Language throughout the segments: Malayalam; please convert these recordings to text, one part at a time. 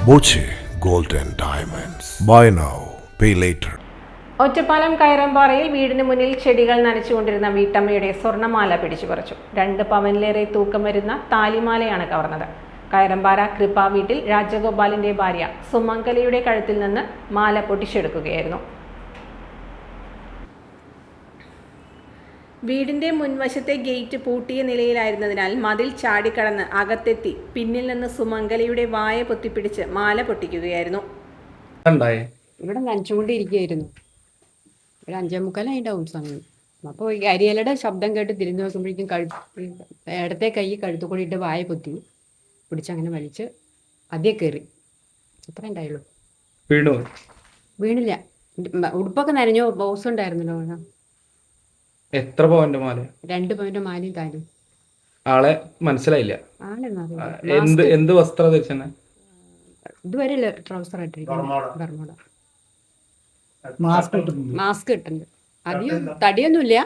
Boche Gold and Diamonds. Buy now, pay later. Ottapalam കയറമ്പാറയിൽ വീടിന് മുന്നിൽ ചെടികൾ നനച്ചുകൊണ്ടിരുന്ന വീട്ടമ്മയുടെ സ്വർണ്ണമാല പിടിച്ചുപറിച്ചു. 2 പവനിലേറെ തൂക്കം വരുന്ന താലിമാലയാണ് കവർന്നത്. കയറമ്പാറ കൃപ വീട്ടിൽ രാജഗോപാലിന്റെ ഭാര്യ സുമംഗലയുടെ കഴുത്തിൽ നിന്ന് മാല പൊട്ടിച്ചെടുക്കുകയായിരുന്നു. വീടിന്റെ മുൻവശത്തെ ഗേറ്റ് പൂട്ടിയ നിലയിലായിരുന്നതിനാൽ മതിൽ ചാടിക്കടന്ന് അകത്തെത്തി പിന്നിൽ നിന്ന് സുമംഗലയുടെ വായ പൊത്തിപ്പിടിച്ച് മാല പൊട്ടിക്കുകയായിരുന്നു. ഇവിടെ നനച്ചുകൊണ്ടിരിക്കുകയായിരുന്നു. ഒരു 5:45 സമയം. അപ്പോൾ ഈ അരിയലയുടെ ശബ്ദം കേട്ട് തിരിഞ്ഞു നോക്കുമ്പോഴേക്കും ഇടത്തെ കൈ കഴുത്തുകൂടിയിട്ട് വായ പൊത്തി പിടിച്ചങ്ങനെ വലിച്ച് അതേ കയറി. അത്ര ഉണ്ടായുള്ളൂ. വീണില്ല. ഉടുപ്പൊക്കെ നനഞ്ഞു. ബോസ് ഉണ്ടായിരുന്നല്ലോ. എത്ര പവന്റെ മാല? 2 പവന്റെ മാലയും താലും. ആളെ മനസ്സിലായില്ല. എന്ത് വസ്ത്രം ധരിച്ചെന്നെ? ഇതുവരെ ട്രൗസർ ആയിട്ടിരിക്കുന്നു. ബർമുഡ. മാസ്ക് ഇട്ടുണ്ട്. അധികം തടിയൊന്നുമില്ല,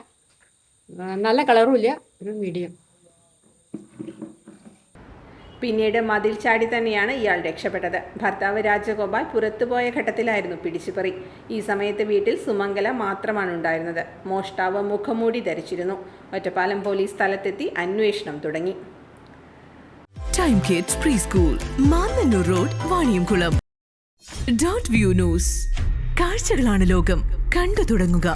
നല്ല കളറും ഇല്ല, ഒരു മീഡിയം. പിന്നീട് മതിൽ ചാടി തന്നെയാണ് ഇയാൾ രക്ഷപ്പെട്ടത്. ഭർത്താവ് രാജഗോപാൽ പുറത്തുപോയ ഘട്ടത്തിലായിരുന്നു പിടിച്ചുപറി. ഈ സമയത്ത് വീട്ടിൽ സുമംഗല മാത്രമാണ് ഉണ്ടായിരുന്നത്. മോഷ്ടാവ് മുഖംമൂടി ധരിച്ചിരുന്നു. ഒറ്റപ്പാലം പോലീസ് സ്ഥലത്തെത്തി അന്വേഷണം തുടങ്ങി. Time kids pre school, Mannannur road, Vaniyamkulam. Dot view news. കാഴ്ചകളാണ് ലോകം, കണ്ടു തുടങ്ങുക.